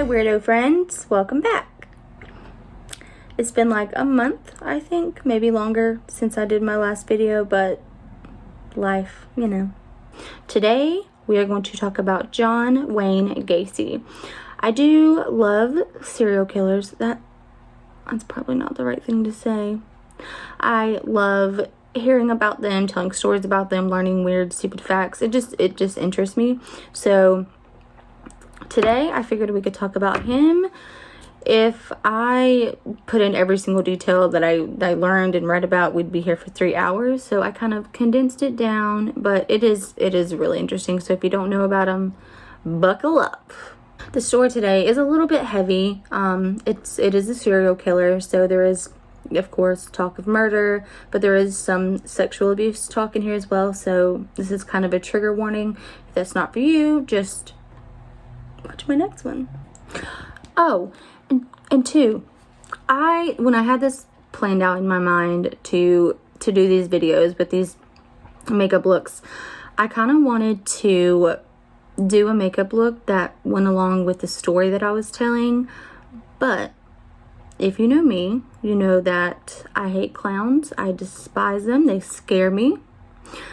weirdo friends, welcome back. It's been like a month, I think, maybe longer since I did my last video, but life, you know. Today we are going to talk about John Wayne Gacy. I do love serial killers. That's probably not the right thing to say. I love hearing about them, telling stories about them, learning weird, stupid facts. It just interests me. So today I figured we could talk about him. If I put in every single detail that I learned and read about, we'd be here for 3 hours. So I kind of condensed it down, but it is really interesting. So if you don't know about him, buckle up. The story today is a little bit heavy. It is a serial killer, so there is, of course, talk of murder, but there is some sexual abuse talk in here as well. So this is kind of a trigger warning. If that's not for you, just watch my next one. Oh, and two, when I had this planned out in my mind to do these videos with these makeup looks, I kind of wanted to do a makeup look that went along with the story that I was telling. But if you know me, you know that I hate clowns. I despise them. They scare me.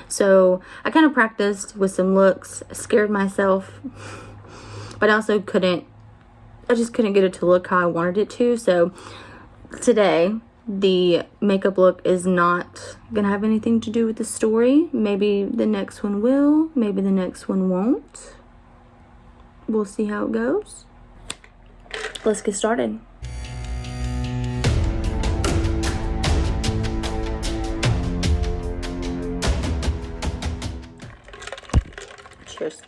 So I kind of practiced with some looks, scared myself, but I also just couldn't get it to look how I wanted it to. So today, the makeup look is not gonna have anything to do with the story. Maybe the next one will, maybe the next one won't. We'll see how it goes. Let's get started. Cheers.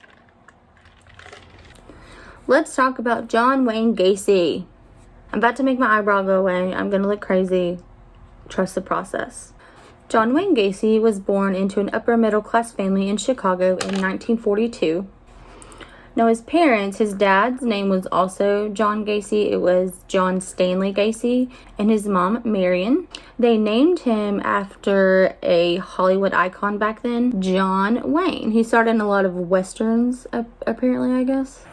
Let's talk about John Wayne Gacy. I'm about to make my eyebrow go away. I'm gonna look crazy. Trust the process. John Wayne Gacy was born into an upper middle class family in Chicago in 1942. Now his parents, his dad's name was also John Gacy. It was John Stanley Gacy, and his mom, Marion. They named him after a Hollywood icon back then, John Wayne. He starred in a lot of westerns, apparently, I guess.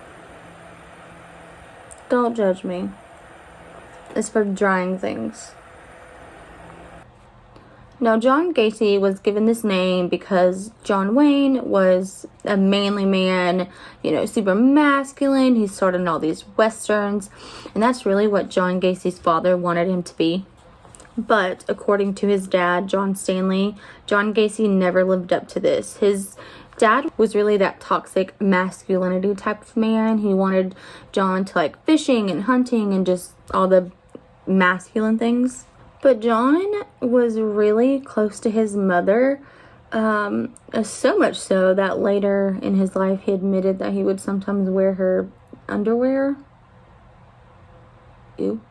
Don't judge me. It's for drying things. Now, John Gacy was given this name because John Wayne was a manly man, super masculine. He starred in all these westerns, and that's really what John Gacy's father wanted him to be. But according to his dad, John Stanley, John Gacy never lived up to this. His dad was really that toxic masculinity type of man. He wanted John to like fishing and hunting and just all the masculine things. But John was really close to his mother, so much so that later in his life he admitted that he would sometimes wear her underwear. Ew.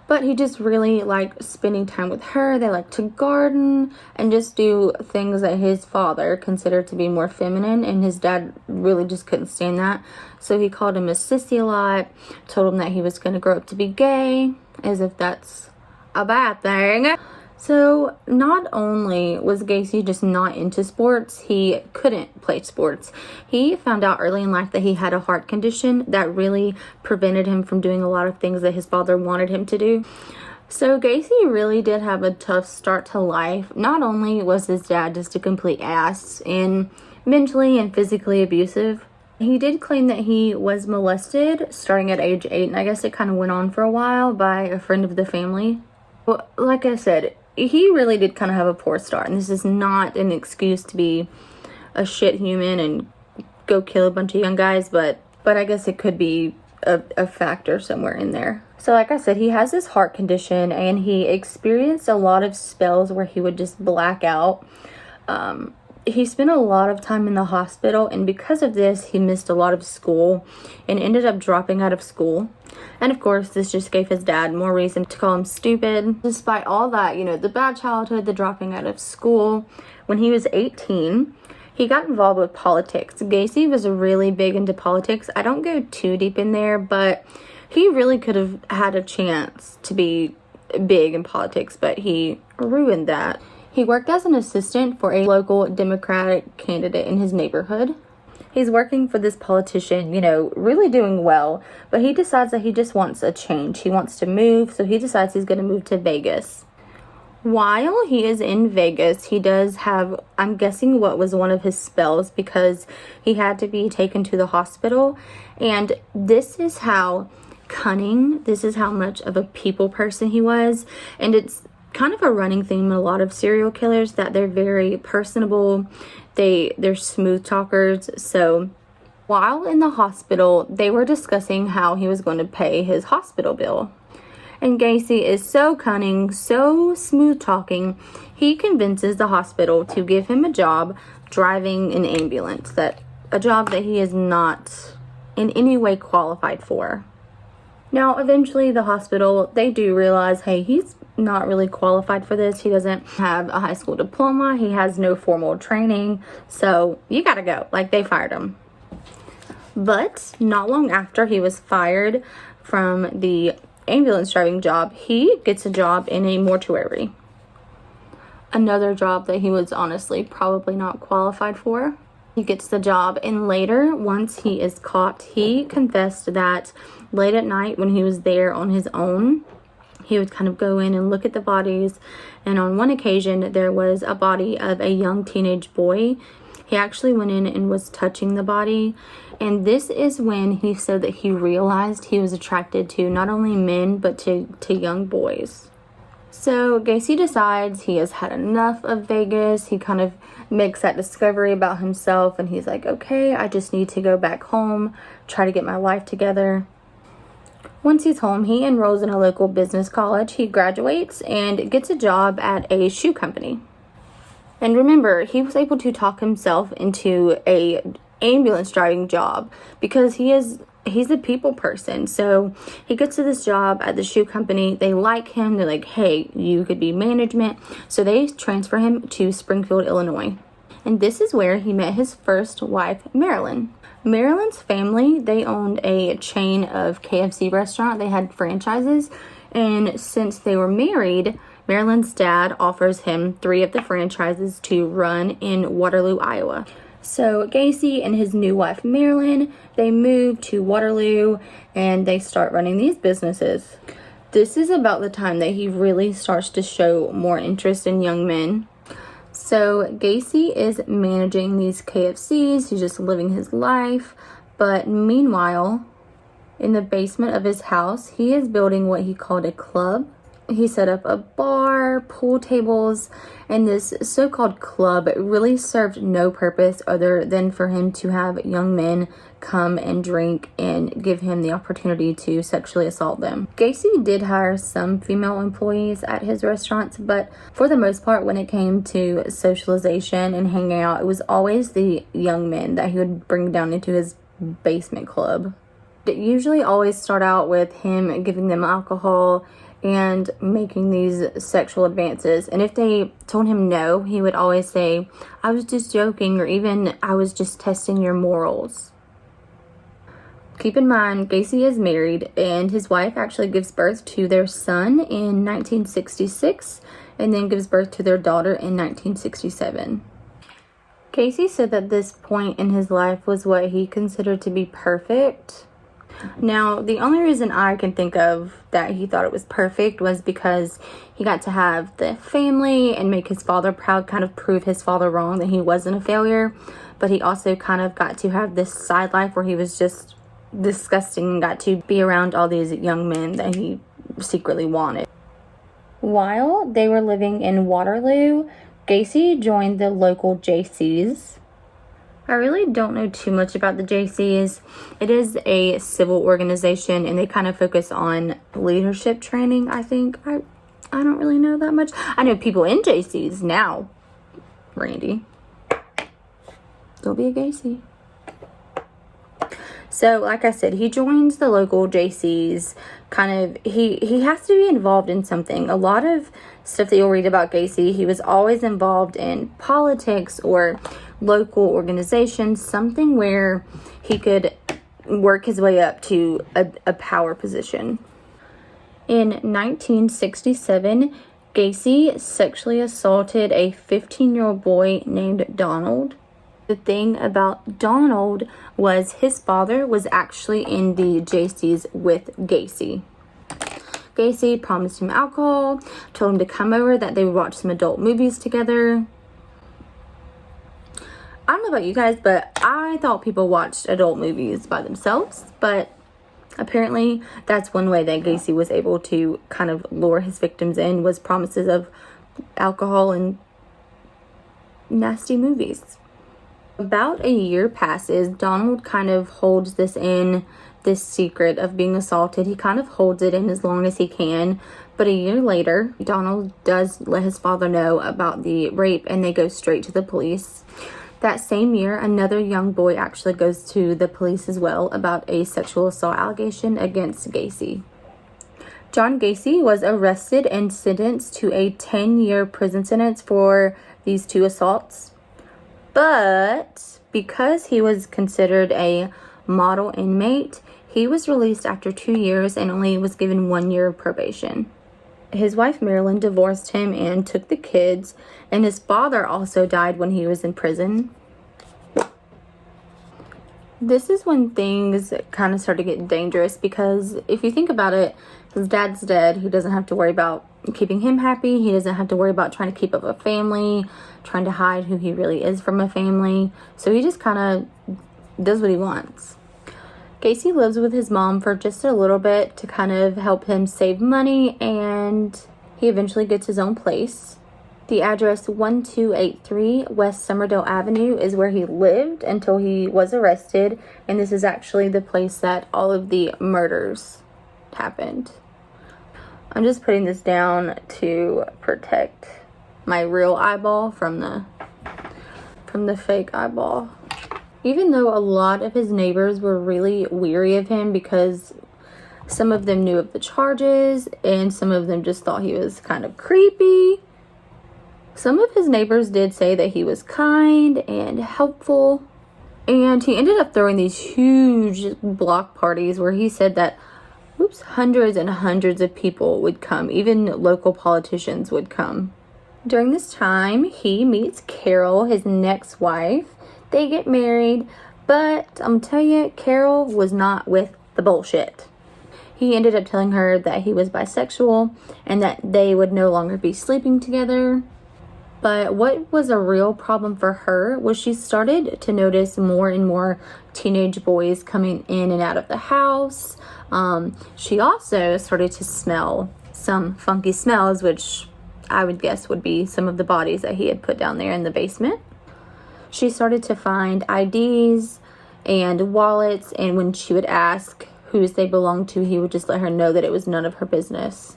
But he just really liked spending time with her. They liked to garden and just do things that his father considered to be more feminine, and his dad really just couldn't stand that. So he called him a sissy a lot, told him that he was going to grow up to be gay, as if that's a bad thing. So not only was Gacy just not into sports, he couldn't play sports. He found out early in life that he had a heart condition that really prevented him from doing a lot of things that his father wanted him to do. So Gacy really did have a tough start to life. Not only was his dad just a complete ass and mentally and physically abusive, he did claim that he was molested starting at age 8, and I guess it kind of went on for a while by a friend of the family. Well, like I said, he really did kind of have a poor start, and this is not an excuse to be a shit human and go kill a bunch of young guys, but I guess it could be a factor somewhere in there. So like I said, he has this heart condition, and he experienced a lot of spells where he would just black out. He spent a lot of time in the hospital, and because of this, he missed a lot of school and ended up dropping out of school. And of course, this just gave his dad more reason to call him stupid. Despite all that, the bad childhood, the dropping out of school, when he was 18, he got involved with politics. Gacy was really big into politics. I don't go too deep in there, but he really could have had a chance to be big in politics, but he ruined that. He worked as an assistant for a local Democratic candidate in his neighborhood. He's working for this politician, you know, really doing well, but he decides that he just wants a change. He wants to move, so he decides he's going to move to Vegas. While he is in Vegas, he does have, I'm guessing, what was one of his spells, because he had to be taken to the hospital. And this is how cunning, this is how much of a people person he was. And it's kind of a running theme in a lot of serial killers that they're very personable. They're smooth talkers. So while in the hospital, they were discussing how he was going to pay his hospital bill. And Gacy is so cunning, so smooth talking, he convinces the hospital to give him a job driving an ambulance, a job that he is not in any way qualified for. Now, eventually the hospital, they do realize, hey, he's not really qualified for this. He doesn't have a high school diploma. He has no formal training. So you gotta go. Like, they fired him. But not long after he was fired from the ambulance driving job, he gets a job in a mortuary. Another job that he was honestly probably not qualified for. He gets the job, and later, once he is caught, he confessed that late at night when he was there on his own, he would kind of go in and look at the bodies. And on one occasion, there was a body of a young teenage boy. He actually went in and was touching the body. And this is when he said that he realized he was attracted to not only men, but to young boys. So Gacy decides he has had enough of Vegas. He kind of makes that discovery about himself, and he's like, okay, I just need to go back home, try to get my life together. Once he's home, he enrolls in a local business college. He graduates and gets a job at a shoe company. And remember, he was able to talk himself into a ambulance driving job because he's a people person. So he gets to this job at the shoe company. They like him. They're like, hey, you could be management. So they transfer him to Springfield, Illinois. And this is where he met his first wife, Marilyn. Marilyn's family, they owned a chain of KFC restaurant. They had franchises. And since they were married, Marilyn's dad offers him 3 of the franchises to run in Waterloo, Iowa. So Gacy and his new wife, Marilyn, they move to Waterloo and they start running these businesses. This is about the time that he really starts to show more interest in young men. So Gacy is managing these KFCs. He's just living his life. But meanwhile, in the basement of his house, he is building what he called a club. He set up a bar, pool tables, and this so-called club really served no purpose other than for him to have young men come and drink and give him the opportunity to sexually assault them. Gacy did hire some female employees at his restaurants, but for the most part, when it came to socialization and hanging out, it was always the young men that he would bring down into his basement club. It usually always start out with him giving them alcohol and making these sexual advances. And if they told him no, he would always say, I was just joking, or even, I was just testing your morals. Keep in mind, Gacy is married, and his wife actually gives birth to their son in 1966, and then gives birth to their daughter in 1967. Gacy said that this point in his life was what he considered to be perfect. Now, the only reason I can think of that he thought it was perfect was because he got to have the family and make his father proud, kind of prove his father wrong, that he wasn't a failure. But he also kind of got to have this side life where he was just disgusting and got to be around all these young men that he secretly wanted. While they were living in Waterloo, Gacy joined the local Jaycees. I really don't know too much about the Jaycees. It is a civil organization, and they kind of focus on leadership training, I think. I don't really know that much. I know people in Jaycees now. Randy, don't be a Gacy. So, like I said, he joins the local Jaycees. Kind of, he has to be involved in something. A lot of stuff that you'll read about Gacy, he was always involved in politics or local organizations, something where he could work his way up to a power position. In 1967, Gacy sexually assaulted a 15-year-old boy named Donald. The thing about Donald was his father was actually in the JCs with Gacy. Gacy promised him alcohol, told him to come over, that they would watch some adult movies together. I don't know about you guys, but I thought people watched adult movies by themselves, but apparently that's one way that Gacy was able to kind of lure his victims in, was promises of alcohol and nasty movies. About a year passes. Donald kind of holds this secret of being assaulted. He kind of holds it in as long as he can. But a year later, Donald does let his father know about the rape, and they go straight to the police. That same year, another young boy actually goes to the police as well about a sexual assault allegation against Gacy. John Gacy was arrested and sentenced to a 10-year prison sentence for these 2 assaults. But because he was considered a model inmate, he was released after 2 years and only was given 1 year of probation. His wife Marilyn divorced him and took the kids, and his father also died when he was in prison. This is when things kind of start to get dangerous, because if you think about it, his dad's dead. He doesn't have to worry about keeping him happy. He doesn't have to worry about trying to keep up a family, trying to hide who he really is from a family. So he just kind of does what he wants. Gacy lives with his mom for just a little bit to kind of help him save money, and he eventually gets his own place. The address 1283 West Summerdale Avenue is where he lived until he was arrested, and this is actually the place that all of the murders happened. I'm just putting this down to protect my real eyeball from the fake eyeball. Even though a lot of his neighbors were really weary of him because some of them knew of the charges and some of them just thought he was kind of creepy, some of his neighbors did say that he was kind and helpful. And he ended up throwing these huge block parties where he said that hundreds and hundreds of people would come. Even local politicians would come. During this time, he meets Carol, his next wife. They get married, but I'm telling you, Carol was not with the bullshit. He ended up telling her that he was bisexual and that they would no longer be sleeping together. But what was a real problem for her was she started to notice more and more teenage boys coming in and out of the house. She also started to smell some funky smells, which I would guess would be some of the bodies that he had put down there in the basement. She started to find IDs and wallets, and when she would ask whose they belonged to, he would just let her know that it was none of her business.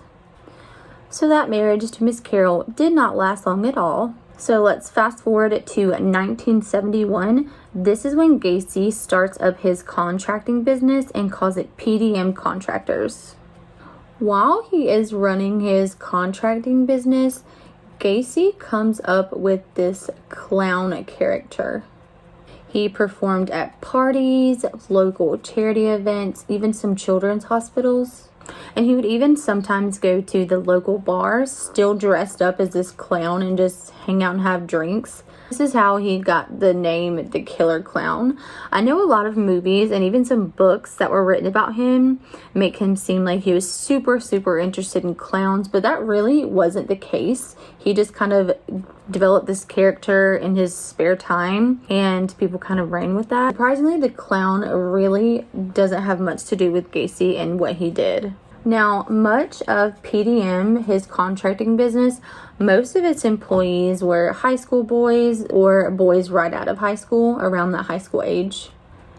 So that marriage to Miss Carol did not last long at all. So let's fast forward to 1971. This is when Gacy starts up his contracting business and calls it PDM Contractors. While he is running his contracting business, Gacy comes up with this clown character. He performed at parties, local charity events, even some children's hospitals. And he would even sometimes go to the local bars, still dressed up as this clown, and just hang out and have drinks. This is how he got the name The Killer Clown. I know a lot of movies and even some books that were written about him make him seem like he was super, super interested in clowns, but that really wasn't the case. He just kind of developed this character in his spare time, and people kind of ran with that. Surprisingly, the clown really doesn't have much to do with Gacy and what he did. Now, much of PDM, his contracting business, most of its employees were high school boys or boys right out of high school, around that high school age.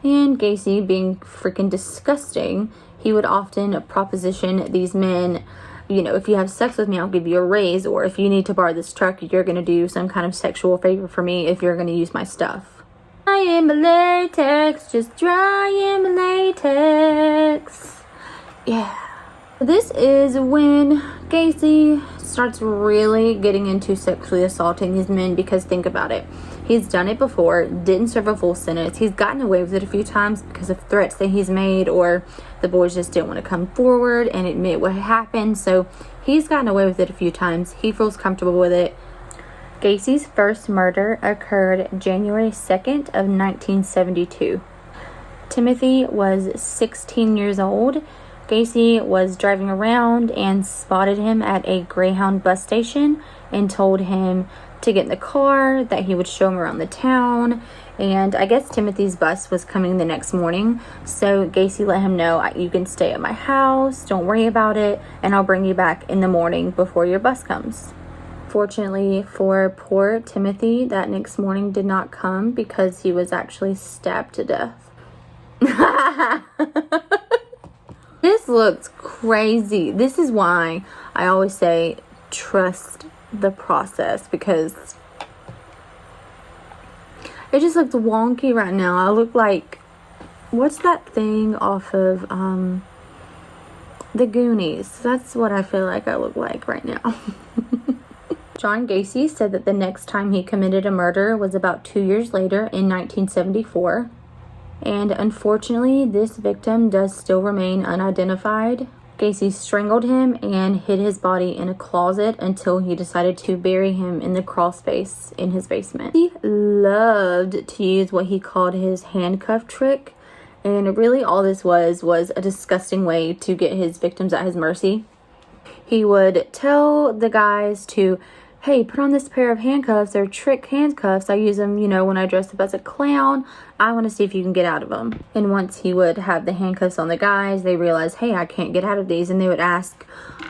And Gacy, being freaking disgusting, he would often proposition these men, you know, if you have sex with me, I'll give you a raise, or if you need to borrow this truck, you're going to do some kind of sexual favor for me if you're going to use my stuff. I am a latex, just dry in my latex. Yeah. This is when Gacy starts really getting into sexually assaulting his men, because think about it. He's done it before, didn't serve a full sentence. He's gotten away with it a few times because of threats that he's made, or the boys just didn't want to come forward and admit what happened. So he's gotten away with it a few times. He feels comfortable with it. Gacy's first murder occurred January 2nd of 1972. Timothy was 16 years old. Gacy was driving around and spotted him at a Greyhound bus station and told him to get in the car, that he would show him around the town. And I guess Timothy's bus was coming the next morning, so Gacy let him know, you can stay at my house, don't worry about it, and I'll bring you back in the morning before your bus comes. Fortunately for poor Timothy, that next morning did not come because he was actually stabbed to death. This looks crazy. This is why I always say trust the process, because it just looks wonky right now. I look like, what's that thing off of The Goonies? That's what I feel like I look like right now. John Gacy said that the next time he committed a murder was about 2 years later in 1974. And unfortunately, this victim does still remain unidentified. Gacy strangled him and hid his body in a closet until he decided to bury him in the crawl space in his basement. He loved to use what he called his handcuff trick, and really all this was a disgusting way to get his victims at his mercy. He would tell the guys to, hey, put on this pair of handcuffs. They're trick handcuffs. I use them, when I dress up as a clown. I want to see if you can get out of them. And once he would have the handcuffs on the guys, they realized, hey, I can't get out of these. And they would ask,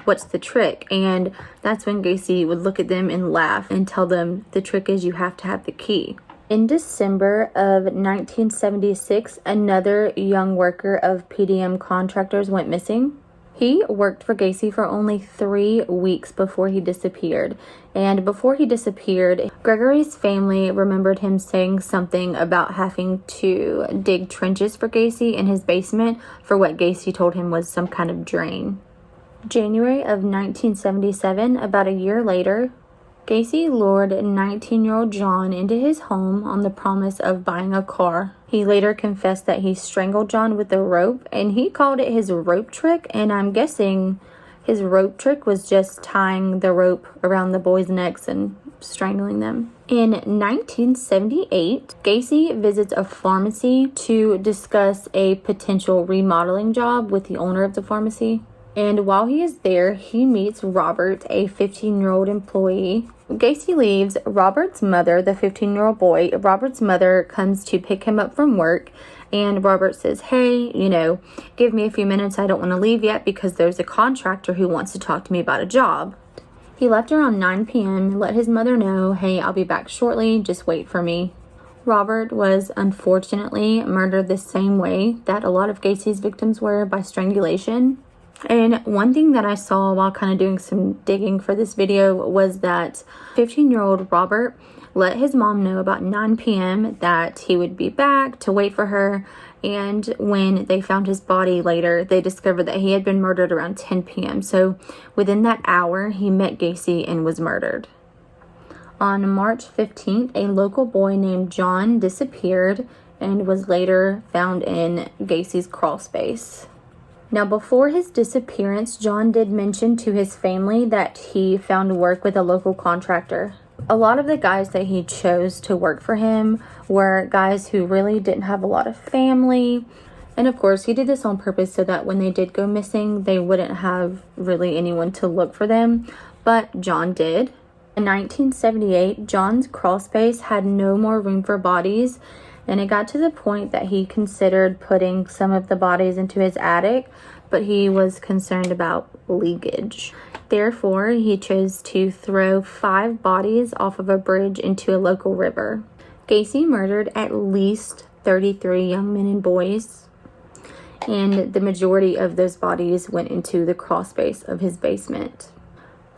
what's the trick? And that's when Gacy would look at them and laugh and tell them, the trick is you have to have the key. In December of 1976, another young worker of PDM Contractors went missing. He worked for Gacy for only 3 weeks before he disappeared. And before he disappeared, Gregory's family remembered him saying something about having to dig trenches for Gacy in his basement for what Gacy told him was some kind of drain. January of 1977, about a year later, Gacy lured 19-year-old John into his home on the promise of buying a car. He later confessed that he strangled John with a rope, and he called it his rope trick, and I'm guessing his rope trick was just tying the rope around the boys' necks and strangling them. In 1978, Gacy visits a pharmacy to discuss a potential remodeling job with the owner of the pharmacy. And while he is there, he meets Robert, a 15-year-old employee. Gacy leaves. Robert's mother, the 15-year-old boy, Robert's mother comes to pick him up from work. And Robert says, hey, give me a few minutes. I don't want to leave yet because there's a contractor who wants to talk to me about a job. He left around 9 p.m., let his mother know, hey, I'll be back shortly. Just wait for me. Robert was unfortunately murdered the same way that a lot of Gacy's victims were, by strangulation. And one thing that I saw while kind of doing some digging for this video was that 15-year-old Robert let his mom know about 9 p.m. that he would be back to wait for her. And when they found his body later, they discovered that he had been murdered around 10 p.m. So within that hour, he met Gacy and was murdered. On March 15th, a local boy named John disappeared and was later found in Gacy's crawl space. Now, before his disappearance, John did mention to his family that he found work with a local contractor. A lot of the guys that he chose to work for him were guys who really didn't have a lot of family. And of course, he did this on purpose so that when they did go missing, they wouldn't have really anyone to look for them. But John did. In 1978, John's crawl space had no more room for bodies. And it got to the point that he considered putting some of the bodies into his attic, but he was concerned about leakage. Therefore, he chose to throw 5 bodies off of a bridge into a local river. Gacy murdered at least 33 young men and boys, and the majority of those bodies went into the crawl space of his basement.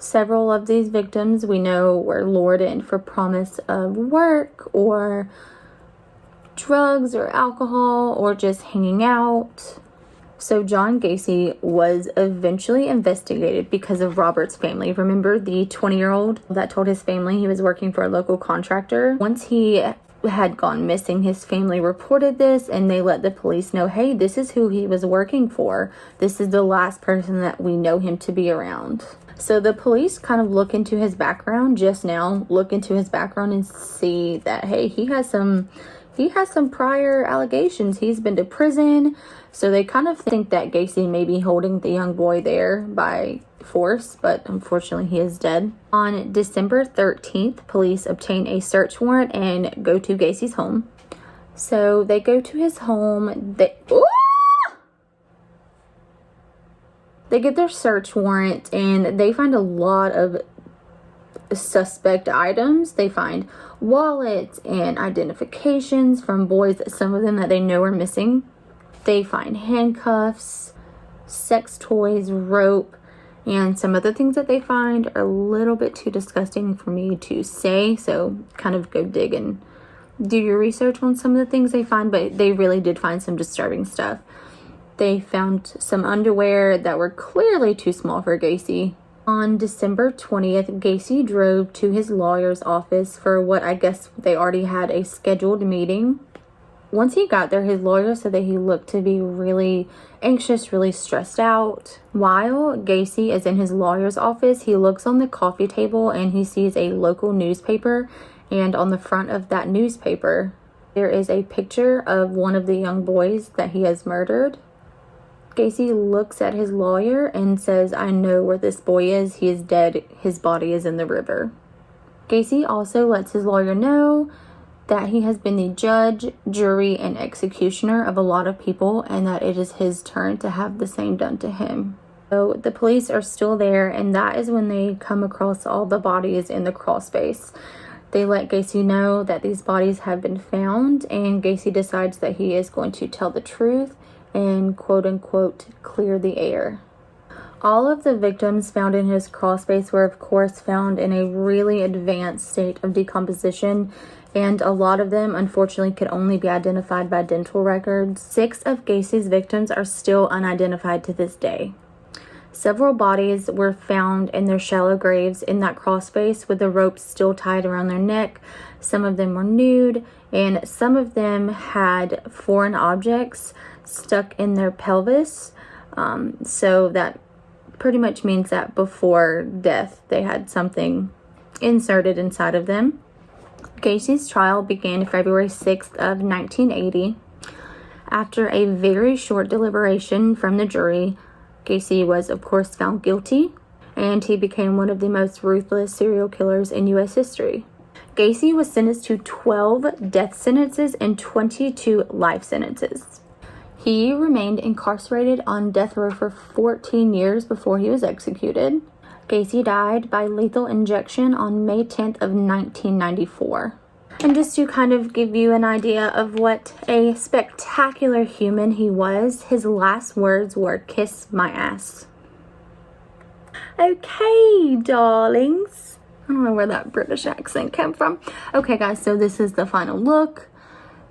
Several of these victims we know were lured in for promise of work or drugs or alcohol or just hanging out. So John Gacy was eventually investigated because of Robert's family. Remember the 20-year-old that told his family he was working for a local contractor? Once he had gone missing. His family reported this and they let the police know, hey, this is who he was working for. This is the last person that we know him to be around. So the police kind of look into his background and see that, hey, he has some prior allegations. He's been to prison. So they kind of think that Gacy may be holding the young boy there by force, but unfortunately he is dead. On December 13th, police obtain a search warrant and go to Gacy's home. So they go to his home. They get their search warrant and they find a lot of suspect items. They find wallets and identifications from boys, some of them that they know are missing. They find handcuffs, sex toys, rope, and some of the things that they find are a little bit too disgusting for me to say, so kind of go dig and do your research on some of the things they find, but they really did find some disturbing stuff. They found some underwear that were clearly too small for Gacy. On December 20th, Gacy drove to his lawyer's office for what I guess they already had a scheduled meeting. Once he got there, his lawyer said that he looked to be really anxious, really stressed out. While Gacy is in his lawyer's office, he looks on the coffee table and he sees a local newspaper, and on the front of that newspaper, there is a picture of one of the young boys that he has murdered. Gacy looks at his lawyer and says, I know where this boy is. He is dead. His body is in the river. Gacy also lets his lawyer know that he has been the judge, jury, and executioner of a lot of people, and that it is his turn to have the same done to him. So the police are still there, and that is when they come across all the bodies in the crawl space. They let Gacy know that these bodies have been found, and Gacy decides that he is going to tell the truth and quote-unquote clear the air. All of the victims found in his crawl space were of course found in a really advanced state of decomposition, and a lot of them unfortunately could only be identified by dental records. 6 of Gacy's victims are still unidentified to this day. Several bodies were found in their shallow graves in that crawl space with the ropes still tied around their neck. Some of them were nude, and some of them had foreign objects stuck in their pelvis. So that pretty much means that before death, they had something inserted inside of them. Gacy's trial began February 6th of 1980. After a very short deliberation from the jury, Gacy was, of course, found guilty, and he became one of the most ruthless serial killers in U.S. history. Gacy was sentenced to 12 death sentences and 22 life sentences. He remained incarcerated on death row for 14 years before he was executed. Gacy died by lethal injection on May 10th of 1994. And just to kind of give you an idea of what a spectacular human he was, his last words were, "Kiss my ass." Okay, darlings. I don't know where that British accent came from. Okay, guys, so this is the final look.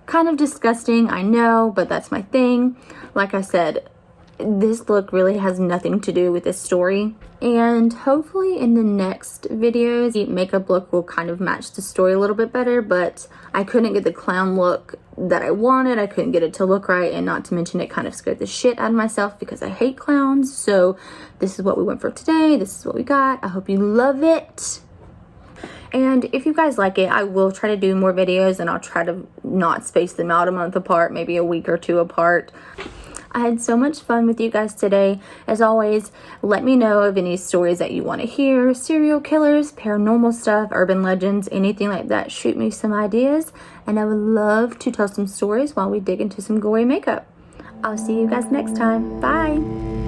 Kind of disgusting, I know, but that's my thing. Like I said, this look really has nothing to do with this story, and hopefully in the next videos the makeup look will kind of match the story a little bit better, but I couldn't get the clown look that I wanted. I couldn't get it to look right, and not to mention it kind of scared the shit out of myself because I hate clowns. So this is what we went for today. This is what we got. I hope you love it. And if you guys like it, I will try to do more videos, and I'll try to not space them out a month apart, maybe a week or two apart. I had so much fun with you guys today. As always, let me know of any stories that you want to hear. Serial killers, paranormal stuff, urban legends, anything like that. Shoot me some ideas, and I would love to tell some stories while we dig into some gory makeup. I'll see you guys next time. Bye!